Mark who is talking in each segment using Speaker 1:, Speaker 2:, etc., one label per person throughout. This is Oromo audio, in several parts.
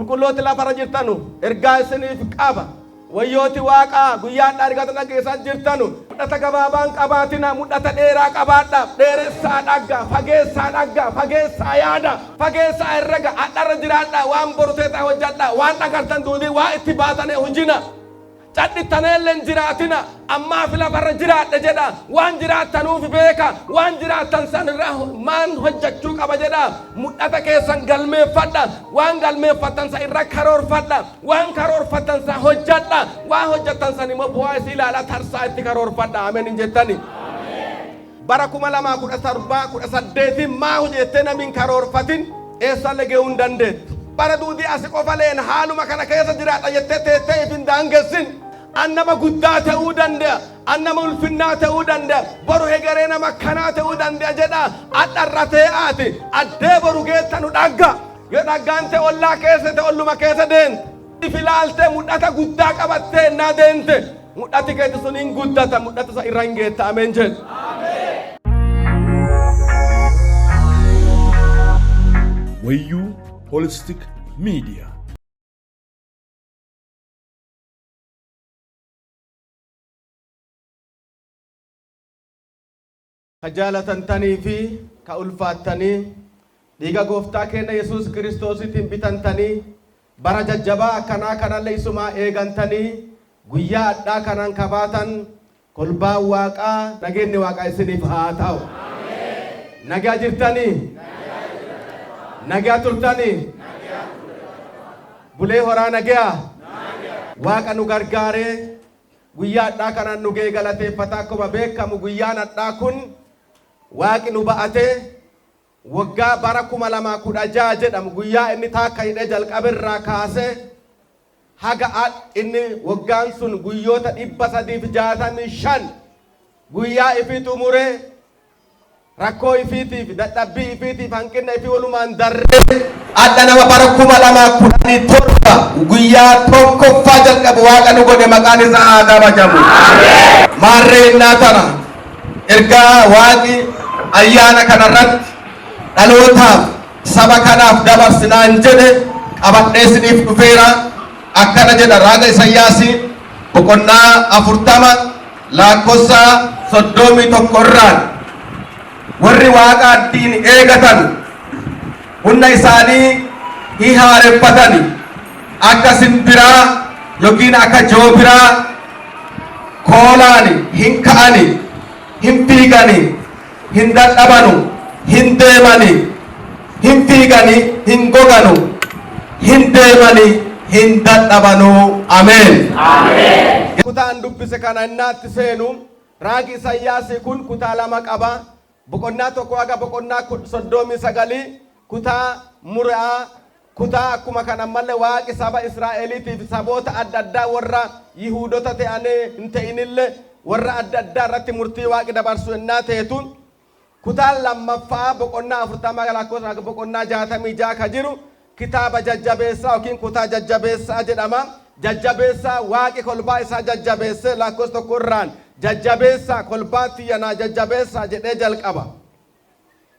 Speaker 1: Qulqullooti lafarra jirtanu ergaa isiniif qaba. Wayyooti Waaqaa guyyaan argatana keessa jirtanu mudhata gabaabaan qabaatina mudhata dheeraa qabaadha. Dheeressaa dhagga fageessaa dhagga fageessaa yaada fageessaa herrega adharra jiraadha waan borteeta hojjadha waan dhagartan duudii waa itti baatane hojina. Cadhittaneen jiraatina ammaa fi lafarra jiraadha jedha waan jiraattanuuf beeka waan jiraattan san irraa maan hojjechuu qaba jedha mudhata keessan galmeeffadha waan galmeeffattan san irra karoorfadha waan karoorfattan san hojjadha waan hojjettan san immoo bu'aa isii ilaala tarsaa itti karoorfadha ameen jettani. Bara 2017 maa hojjettee namiin karoorfatin eessalle ga'uu hin dandeettu. Bara duudii asi qofa leen haaluma kana keessa jiraadha jettee teettee ifin daangessin. Annama guddaa ta'uu danda'a annama ulfinnaa ta'uu danda'a boru hegeree nama kanaa ta'uu danda'a jedha adharra ta'aati addee boru geettanu dhagga yoo dhaggaan ta'e ollaa keessa ta'e olluma keessa deente ifilaalte mudhata guddaa qabattee naa deente mudhati keetti sun hin guddata mudhata isa irra hin geetta ameen jedhu.
Speaker 2: Woyyuu Holistic Media.
Speaker 1: Kajaalatantanii fi ka ulfaattanii dhiiga gooftaa keenya Yesuus Kiristoositiin bitantanii bara jajjabaa akkanaa kanallee isumaa eegantanii guyyaa addaa kanaan kabaatan kolbaan Waaqaa nageenyi Waaqaa isiniif haa ta'u. Nagaa jirtanii nagaa turtanii bulee horaa nagaa Waaqa nu gargaaree guyyaa addaa kanaan nu ga'e galateeffata akkuma beekamu guyyaan addaa kun Waaqi nu ba'ate waggaa bara 2016 jedhamu guyyaa inni taakka hidhee jalqabirraa kaase haga inni waggaan sun guyyoota 365 guyyaa ifii xumuree rakkoo ifiitiif dadhabbii ifiitiif hanqina ifii walumaan darree adda nama bara 2017 guyyaa tokkoffaa jalqabu Waaqa nu godhe maqaan isaa haa kabajamu. Maarree innaa tana ergaa Waaqi ayyaana kanarratti dhalootaaf saba kanaaf dabarsinaan jedhe qabadhee isiniif dhufeera akkana jedha raaga Isaayyaasii boqonnaa 40 lakkoofsa 31 irraan warri Waaqa addiin eegatan humna isaanii hin haareffatani akka simbiraa yookiin akka joobiraa koolaani hin ka'ani hin fiigani hin dadhabanu hin deemani hin fiigani hin goganu hin deemani hin dadhabanu ameen. Kutaan dubbise kana innaatti seenu raagi Isaayyaasii kun kutaa lama qaba boqonnaa tokko haga boqonnaa 39 kutaa muraa kutaa akkuma kana malee Waaqi saba Israa'eliitiif saboota adda addaa warra Yihuudota ta'anii hin ta'inillee warra adda addaa irratti murtii Waaqi dabarsu innaa ta'etu kutaan lammaffaa boqonnaa 40 lakkoofsa boqonnaa 66 ka jiru kitaaba jajjabeessaa yookiin kutaa jajjabeessaa jedhama. Jajjabeessaa Waaqi kolbaa isaa jajjabeessee lakkoofsa tokko irraan jajjabeessaa kolbaa tiyyanaa jajjabeessaa jedhee jalqaba.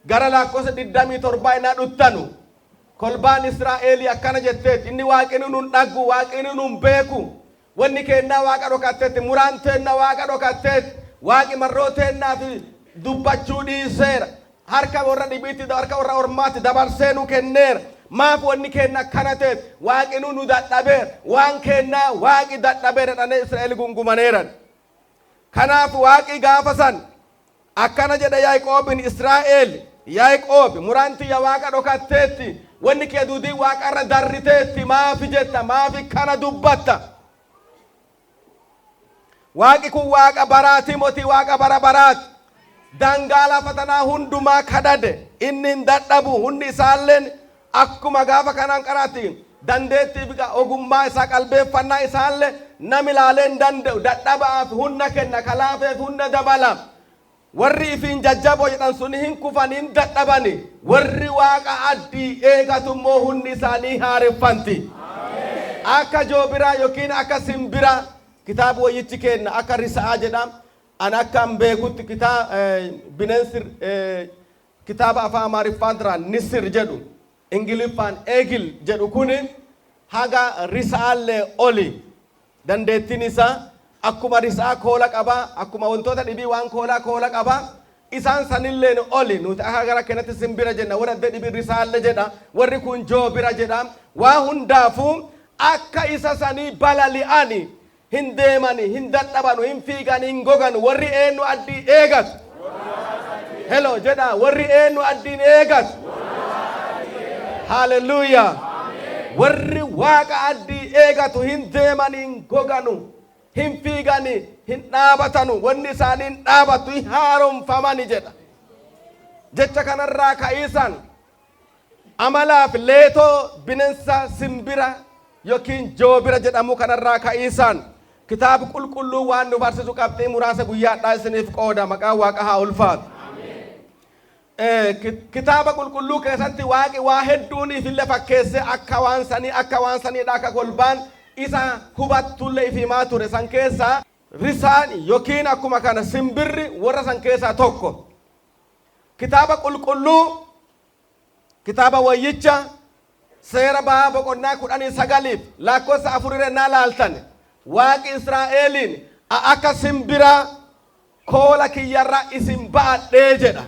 Speaker 1: Gara lakkoofsa 27 innaa dhuttanu kolbaan Israa'elii akkana jetteeti inni Waaqni nun dhaggu Waaqni nun beeku wanni kennaa Waaqa dhokatteetti muraan teenna Waaqa dhokatteetti Waaqi marroo teennaa fi dubbachuu dhiiseera harka warra dhibiitti harka warra ormaatti dabarsee nu kenneera maaf wanni kenna akkana ta'etti Waaqni nu dadhabeera waan kennaa Waaqi dadhabeera dhanii Israa'el gungumaneeran. Kanaaf Waaqi gaafa san akkana jedha Yaaqoobin Israa'el Yaaqoob muraan tiyya Waaqa dhokatteetti wanni kee duudii Waaqarra darriteetti maafi jetta maafi kana dubbatta. Waaqi kun Waaqa baraati mootii Waaqa bara baraati. Dangaa lafatanaa hundumaa kadhade inni hin dadhabu hundi isaalleen akkuma gaafa kanaan qaraati dandeettii ogummaa isaa qalbeeffannaa isaallee nam ilaalee hin danda'u dadhabaaf hunda kenna kalaafeef hunda dabala. Warri ifiin jajjaboo jedhan sun hin kufan hin dadhabani warri Waaqa addii eegatu immoo hundi isaanii haareffanti. Akka joobiraa yookiin akka simbiraa kitaaba wayyichi kenna akka risaa jedham an akkam beekutti bineensi kitaaba afaan Amaariffaan duraan nisir jedhu Ingiliffaan eegil jedhu kuni haga risaalle oli dandeettiin isaa akkuma risaa koola qaba akkuma wantoota dhibii waan koola qaba isaan sanilleen oli nuti akka gara kanatti simbira jenna warra dhibii risaalle jedha warri kun joobira jedha waa hundaafuu akka isa sanii balali'ani hin deemani hin dadhabanu hin fiigani hin goganu warri eenyu addii eegatu hello jedha warri eenyu addiin eegatu hallelujah warri waaqa addii eegatu hin deemani hin goganu hin fiigani hin dhaabatanu wanni isaaniin dhaabatu hin haaromfamani jedha jecha kanarraa ka'iisan amalaaf leetoo bineensa simbira yookiin joobira jedhamu kanarraa ka'iisan kitaaba qulqulluu waan nu barsiisu qabxii muraasa guyyaadhaa isiniif qooda maqaa waaqa haa ulfaatu kitaaba qulqulluu keessatti waaqi waa hedduuniif illee fakkeesse akka waan saniidha akka golbaan isa hubattullee ifimaa ture san keessaa risaan yookiin akkuma kana simbirri warra san keessaa tokko kitaaba qulqulluu kitaaba wayyicha seera ba'aa boqonnaa 19 lakkoofsa 4 naa laaltan waaqi Israa'eliin akka simbira koola kiyyarra isin baadhee jedha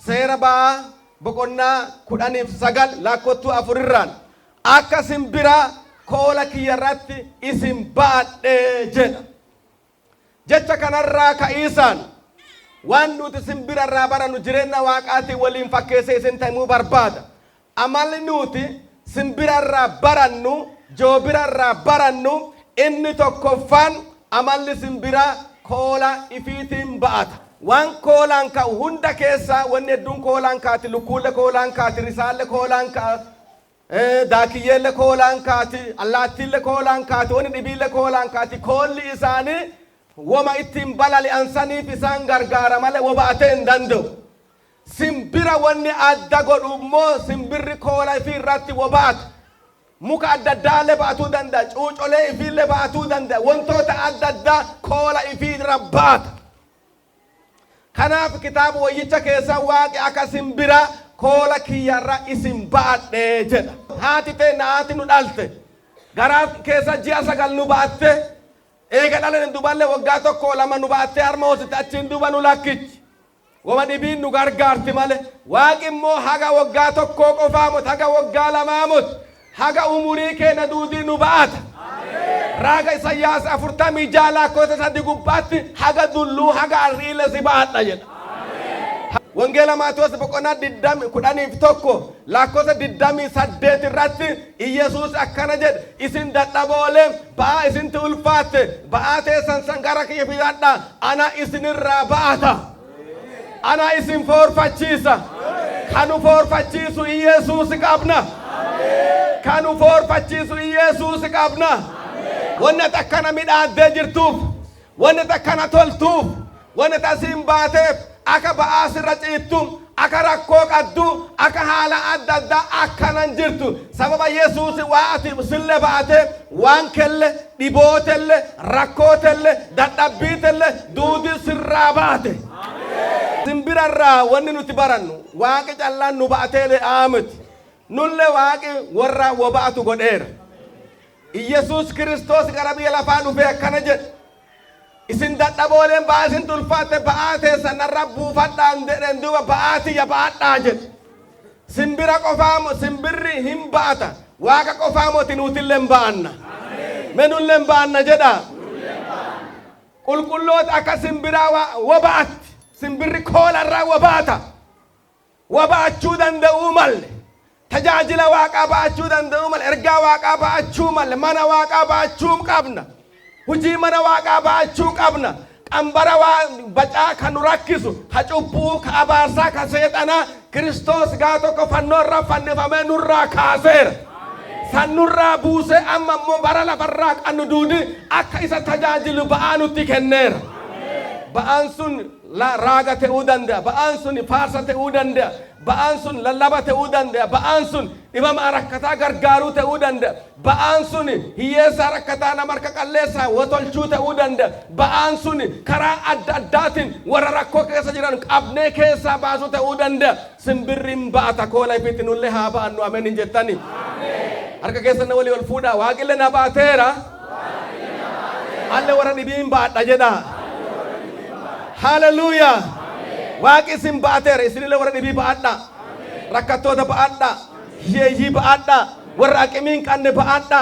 Speaker 1: seera ba'aa boqonnaa 19 lakkooftuu 4 akka simbira koola kiyyarratti isin baadhee jedha jecha kanarraa ka'iisan waan nuti simbirarraa barannu jireenya waaqaatii waliin fakkeesse isin ta'uu barbaada amalli nuti simbirarraa barannu joobirarraa barannu inni tokkoffaan amalli simbiraa koola ifiitiin ba'ata waan koolaan ka'u hunda keessaa wanni hedduun koolaan kaati lukkuulle koolaan kaati risaalle koolaan kaati daakiyyeelle koolaan kaati allaattiille koolaan kaati wanni dhibiille koolaan kaati koolli isaanii wama ittiin balali'ansaniif isaan gargaara malee woba'atee hin danda'u simbira wanni adda godhu immoo simbirri koola ifii irratti woba'ata muka adda addaallee ba'atuu danda'a cuucolee ifiillee ba'atuu danda'a wantoota adda addaa koola ifii irra ba'ata kanaaf kitaaba wayyicha keessa waaqi akka simbira koola kiyyarra isin baadhee jedha haati ta'e naati nu dhalte garaa keessa ji'a 9 nu baatte eega dhalan duballe waggaa tokko lama nu baatte harma hoosite achiin duba nu lakkichi wama dhibiin nu gargaarti male waaqi immoo haga waggaa tokko qofaamot haga waggaa lamaamot haga umurii keenya duudii nu baata raaga Isaayyaas 40 lakkoofsa 3 gubbaatti haga dulluu haga arriile si baadha jedha Wangeela Maatewos boqonnaa 21 lakkoofsa 28 irratti Iyesuus akkana jedha isin dadhaboolee ba'aa isinti ulfaatte ba'aa teessan san gara kiyya fidadhaa ana isinirraa ba'ata ana isin foorfachiisa kanu foorfachiisu Iyesuus qabna kanu foorfachiisu Iyesuus qabna wanni takkana midhaaddee jirtuuf wanni takkana toltuuf wanni tasiin baateef akka ba'aa sirra ciittu akka rakkoo qaddu akka haala adda addaa akkanan jirtu sababa Yesuus waa ati sille baate waan kelle dhibootelle rakkootelle dadhabbiitelle duudi sirraa baate simbirarraa wanni nuti barannu waaqi callaan nu baateele aamiti nulle waaqi warra woba'atu godheera Iyesuus Kiristoos gara biyya lafaa dhufee akkana jedha isin dadhabooleen ba'aa isin ulfaatte ba'aa teessan irra buufadhaan jedhen duuba ba'aati ya baadhaa jedhe simbira qofaamo simbirri hin ba'ata waaqa qofaamoti nuutillee ba'anna menullee ba'anna jedha qulqulloota akka simbiraa woba'atti simbirri koolarraa woba'ata woba'achuu danda'uu malle tajaajila waaqaa ba'achuu danda'uu malle ergaa waaqaa ba'achuu malle mana waaqaa ba'achuu qabna hujii mana waaqaa ba'achuu qabna qambara bacaa kan nu rakkisu ka cubbuu ka abaarsaa ka seexanaa Kiristoos gaa tokko fannoo irraa fannifamee nurraa kaaseera san nurraa buusee amma immoo bara lafarraa qannu duudi akka isa tajaajilu ba'aa nutti kenneera ba'aan sun raaga ta'uu danda'a ba'aan sun faarsa ta'uu danda'a ba'aan sun lallaba ta'uu danda'a ba'aan sun dhibama rakkataa gargaaruu ta'uu danda'a ba'aan sun hiyyeessa rakkataa nama harka qalleessaa watolchuu ta'uu danda'a ba'aan sun karaa adda addaatiin warra rakkoo keessa jiran qabnee keessaa baasuu ta'uu danda'a simbirriin ba'ata koola ifitti nullee haa ba'annu ameen hin jettani Harka keessan walii ol fuudhaa. Waaqillee na baateera. Alle warra dhibiin baadha jedha. Hallelujah. Waaqi isin baateera. Isinillee warra dhibii baadha. Rakkattoota baadha. Hiyyeeyyii baadha. Warra aqimiin qabne baadha.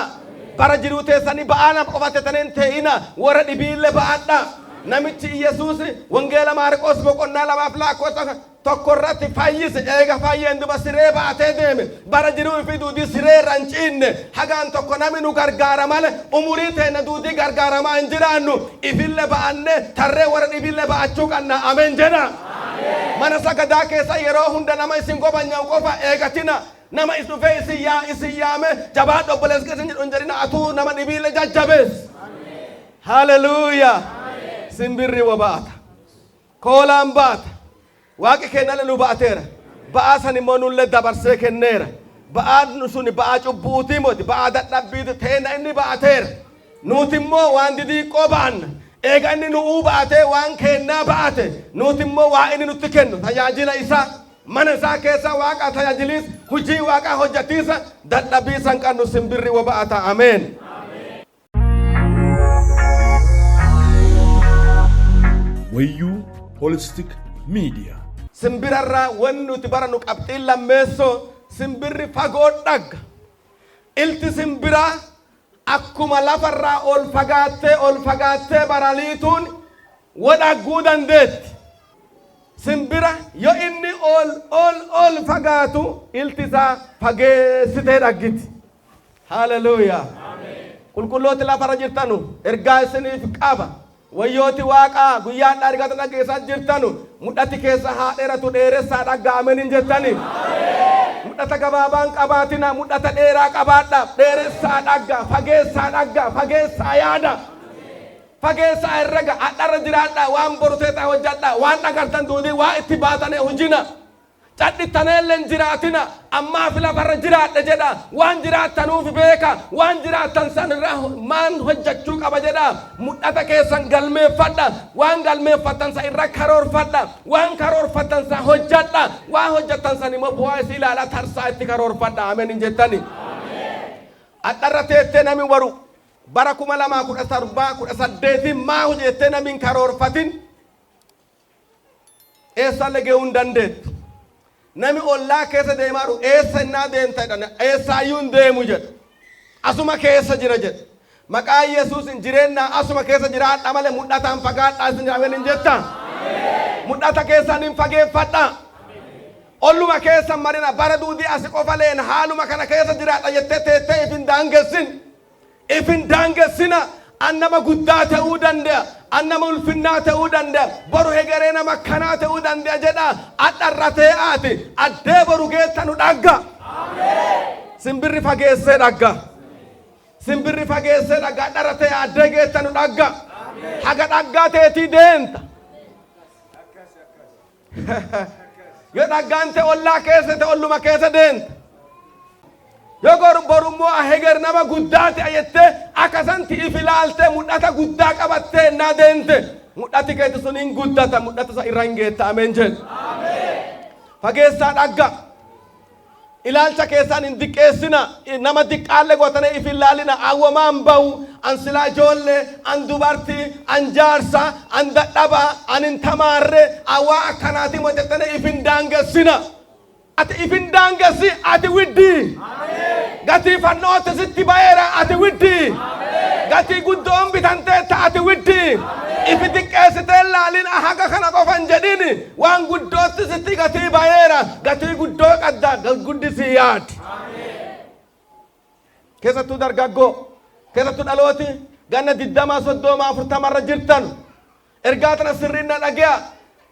Speaker 1: Bara jiruu teessanii ba'aana qofatetaniin ta'ina warra dhibiillee baadha. Namichi Yesuus wangeela Maarqos boqonnaa 2 lakkoofsa tokko irratti fayyise. Eega fayyeen duba siree baatee deeme. Bara jiruu fi duudii siree irra hin ciinne. Hagaan tokko namni nu gargaara malee umurii teenya duudii gargaaramaa hin jiraannu. Ifillee ba'anne tarree warra dhibiillee ba'achuu qabna. Ameen jedha. Mana sagadaa keessa yeroo hunda nama isin gobanyan qofa eegatina. Nama is dhufee isin yaame jabaadhu obboleessa keessa jedhu hin jedhina atuu nama dhibiillee jajjabees. Hallelujah. Simbirri wa baata. Koolaan baata. Waaqi kennale nu baateera. Ba'aa san immoo nullee dabarsee kenneera. Ba'aan sun ba'aa cubbuutii moti. Ba'aa dadhabbiitu teena inni baateera. Nuti immoo waan didiiqoo baanna. Eega inni nu baatee waan kennaa baate. Nuti immoo waa inni nutti kennu tajaajila isaa. Mana isaa keessa waaqa tajaajilis hojii waaqa hojjatiisa dadhabbiisan qabnu simbirri wa baata. Ameen.
Speaker 2: Woyyuu Holistic Media.
Speaker 1: Simbirarraa wanni nuti bara nu qabxiin lammeessoo simbirri fagoo dhagga. Ilti simbiraa akkuma lafarraa ol fagaattee baraliituun wadhagguu dandeetti. Simbira yoo inni ol fagaatu ilti isaa fageessitee dhaggiti. Hallelujah. Qulqullooti lafarra jirtanu ergaa isiniif qaba. Wayyooti waaqa guyyaan argata dhageessaa jirtanu mudhati keessa haa dheeratu dheeressaa dhagga ameen jettani. Mudhata gabaabaan qabaatina mudhata dheeraa qabaadha dheeressaa dhagga fageessaa yaada. Fageessaa herrega adharra jiraadha waan boruteeta hojjadha waan dhagartan duudii waa itti baatane hojina. Cadhittanellee jiraatina ammaa fi lafarra jiraadha jedha waan jiraattanuuf beeka waan jiraattan san irraa maan hojjechuu qaba jedha mudhata keessan galmeeffadha waan galmeeffattan san irra karoorfadha waan karoorfattan san hojjadha waan hojjettan san immoo bu'aa isii ilaala tarsaa itti karoorfadha. Ameen jettani. Adharra teettee nami waru bara 2017 maa hojjettee namiin karoorfatin eessalle ga'uu hin dandeettu. Nami ollaa keessa deemaaru eessa innaa deemta jedhana eessaayyuu hin deemu jedha. Asuma keessa jira jedha. Maqaa Yesuus hin jireennaa asuma keessa jiraadha malee mudhataan fagaadhaa isin jiraameen hin jetta. Mudhata keessan hin fageeffadha. Olluma keessa marina bara duudii asi qofa leen haaluma kana keessa jiraadha jettee teettee ifin daangessin. Ifin daangessina annama guddaa ta'uu danda'a. Annama ulfinnaa ta'uu danda'a. Boru hegeree nama kanaa ta'uu danda'a jedha. Adharra ta'aati. Addee boru geettanu dhagga. Simbirri fageessee dhagga. Simbirri fageessee dhagga. Adharra ta'e addee geettanu dhagga. Haga dhaggaa teetii deenta. Yoo dhaggaan ta'e ollaa keessa ta'e olluma keessa deenta. Yoo borummoo heger nama guddaati ayettee akkasanti ifilaalte mudhata guddaa qabattee naa deente mudhati keetti sun hin guddata mudhata isa irra hin geetta. Ameen jedhu. Fageessaa dhagga. Ilaalcha keessaan hin diqqeessina nama diqqaalle gootanii ifilaalina awwamaan bahu an silaa ijoollee an dubartii an jaarsa an dadhabaa an hin tamaarre awwaa akkanaati moo jettanii ifin daangessina. Ati ifin daangessi ati widdi. Gati fannoota sitti bayeera ati widdi. Gati guddoon bitanteetta ati widdi. Ifi xiqqeessitee laalin haga kana qofan jedhini waan guddootti sitti gati bayeera gati guddoo qadda guddisi yaadi. Keessattuu dargaggoo keessattuu dhalooti ganna 20 irra jirtan ergaa tana sirriin na dhagaya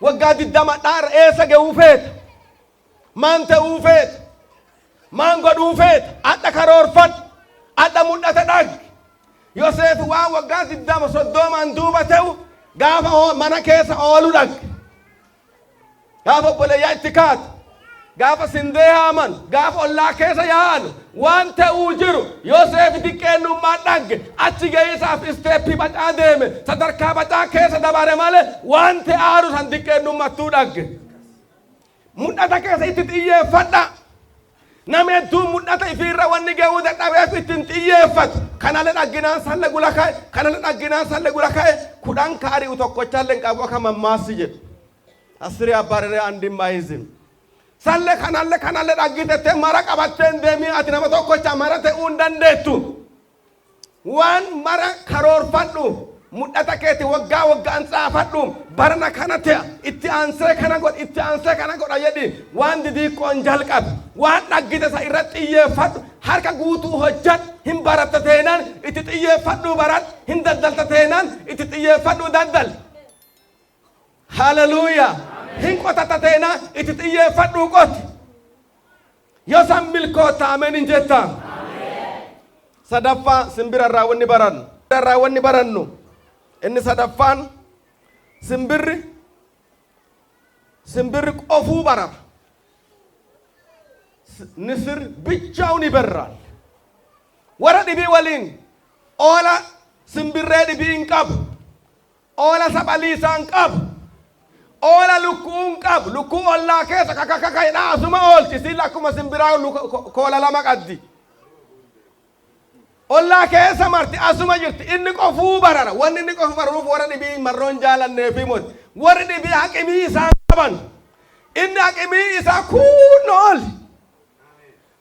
Speaker 1: waggaa 20 dhaara eessa ga'uu feeta. Man ta'uu feeta. Man godhuu feeta. Adda karoorfadhu. Adda mudhata dhagge. Yoseef waan waggaa 20 duuba ta'u gaafa mana keessa oolu dhagge. Gaafa obboleeyyaa itti kaatu. Gaafa sindee haaman. Gaafa ollaa keessa yaa'anu. Waan ta'uu jiru Yoseef xiqqeennummaa dhagge. Achi geessaaf isteeppii bacaa deeme. Sadarkaa bacaa keessa dabare malee waan ta'aaru san xiqqeennummattuu dhagge. Mudhata keessa itti xiyyeeffadha. Namni hedduun mul'ata ifiirra wanni ga'uu dadhabeef ittiin xiyyeeffatu. Kana dhaginaan salle gula ka'e, kana dhaginaan salle gula ka'e, kudhan kaari'u tokkochaallee qabu akka mammaassi jedhu. Asirri abbaarree andimmaayizim. Salle kanallee dhaggitettee mara qabatteen deemii ati nama tokkocha mara ta'uu hin dandeettu. Waan mara karoorfadhu. Mul'ata keeti waggaan xaafadhu. Barana kana ta'a itti aansee kana godha jedhi waan didiiqqoon jalqabe waan dhaggite isa irratti xiyyeeffadhu harka guutuu hojjedhu hin baratta teenaan itti xiyyeeffadhu baradhu hin daddalta teenaan itti xiyyeeffadhu daddal. Hallelujah. Hin qotata teenaan itti xiyyeeffadhu qoti. Yoo san milkoota ameen hin jettaa. Sadaffaa simbira irraa wanni barannu. Inni sadaffaan simbirri qofuu barara. Nisir bichaa'uun ibarraan. Warra dhibii waliin oola simbirree dhibii hin qabu. Oola saphaliisaa hin qabu. Oola lukkuu hin qabu. Lukkuu ollaa keessa kakakakaidhaa asuma oolchi. Siilla akkuma simbiraa koola lama qaddi. Ollaa keessa marti asuma jirti inni qofuu barara. Wanni inni qofu bararuuf warra dhibii marroon jaalanneefi moti. Warri dhibii haqimii isaa qaban. Inni haqimii isaa kuunno oli.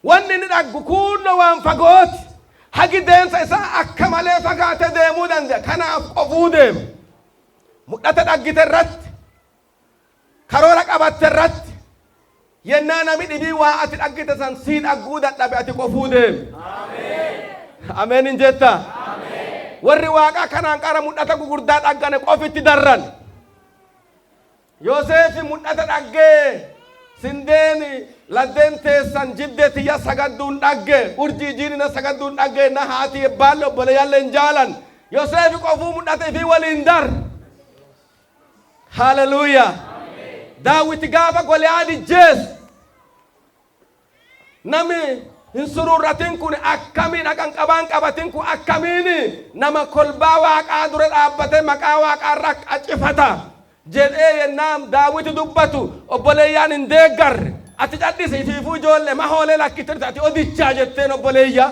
Speaker 1: Wanni inni dhaggu kuunno waan fagooti. Hagi deemsa isaa akka malee fagaate deemuu danda'a. Kanaaf qofuu deema. Mul'ata dhaggite irratti. Karoora qabatte irratti. Yennaa nami dhibii waa ati dhaggite san sii dhagguu dadhabe ati qofuu deema. Ameen hin jetta. Warri waaqa kanaan qara mul'ata gugurdaa dhaggane qofitti darran. Yoosef mul'ata dhaggee sindeeni laddeen teessan jiddee tiyya sagadduun dhagge urjii jiinina sagadduun dhagge na haati ebbaalle obboleeyyalle hin jaalan. Yoosef qofuu mul'ata ifii waliin dar. Hallelujah. Daawiti gaafa Goliyaadi jees nami hin sururratin kun akkamiin akan qabaan qabatin kun akkamiin nama kolbaa waaqaa dura dhaabbate maqaa waaqaa irraa qacifata jedhee yennaam Daawiti dubbatu obboleeyyaan hin deeggarre ati cadhisi ifiifuu ijoollee mahoolee lakkitirti ati odichaa jetteen obboleeyya.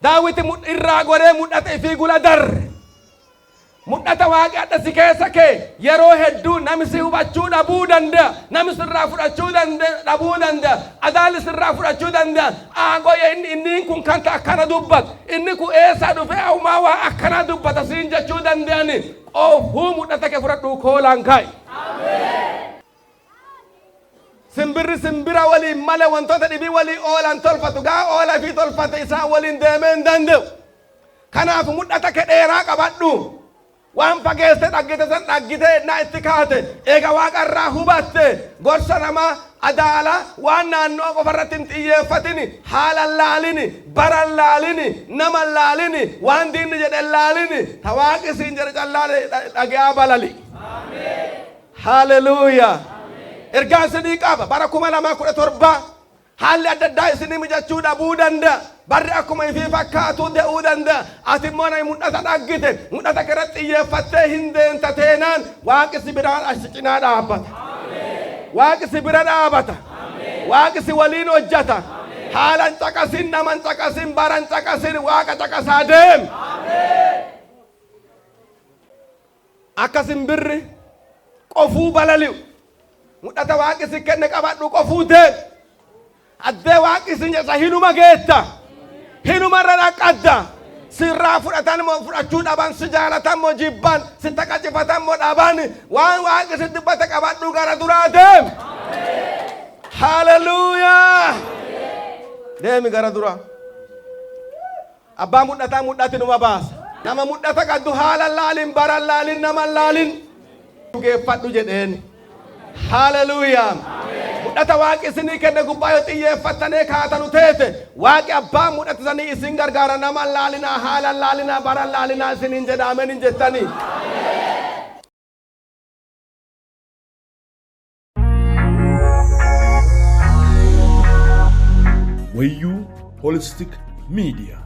Speaker 1: Daawiti irraa goree mul'ata ifii gula darre. Mul'ata waaqaa dhasi keessa kee yeroo hedduu nami si hubachuu dhabuu danda'a. Nami sirraa fudhachuu dhabuu danda'a. Adaali sirraa fudhachuu danda'a. Aangoye inni kun kanta akkana dubbata. Inni kun eessaa dhufee aumaa waa akkana dubbata siin jechuu danda'ani. Ofuu mul'ata kee fudhadhuu koolaan kaa'i. Simbira waliin malee wantoota dhibii walii oolan tolfatu. Gaa oola fi tolfate isaa waliin deemee hin danda'u. Kanaaf mul'ata kee dheeraa qabadhu. Waan fageesse dhaggite san dhaggite na itti kaate eega waaqa irraa hubatte gorsa namaa adaala waan naannoo qofarratti hin xiyyeeffatini haalan laalini baran laalini naman laalini waan diinni jedhe laalini ta waaqi siin jedhe callaa dhagaa balali. Hallelujah. Ergaa isinii qaba bara 2017 haalli adda addaa isinii mijachuu dhabuu danda'a. Barri akkuma ifii fakkaatu de'uu danda'a. Ati immoo na mul'ata dhaggite mul'ata keerratti xiyyeeffattee hin deemta teenaan waaqi si biraan as cinaa dhaabbata. Waaqi si bira dhaabata. Waaqi si waliin hojjata. Haalan caqasin naman caqasin baran caqasin waaqa caqasaa deem. Akka simbirri qofuu balali'u mul'ata waaqi si kenne qabadhu qofuu deem. Addee waaqi si jedha hinuma geetta. Hinuma irra dhaqqadda. Sirraa fudhatan moo fudhachuu dhaban si jaalatan moo jibban si taqacifatan moo dhaban waan waaqi si dubbate qabadhu gara duraa deem. Hallelujah. Deemi gara duraa. Abbaa mul'ataa mul'ati numa baasa. Nama mul'ata qaddu haalan laalin baran laalin naman laalin dhugeeffadhu jedheeni. Hallelujah. Mul'ata waaqi isinii kenne gubbaa yoo xiyyeeffattanee kaatanu teete waaqi abbaa mul'ata sanii isin gargaara naman laalinaa haalan laalinaa baran laalinaa isiniin jedha ameen hin jettanii.
Speaker 2: Woyyuu Holistic Media.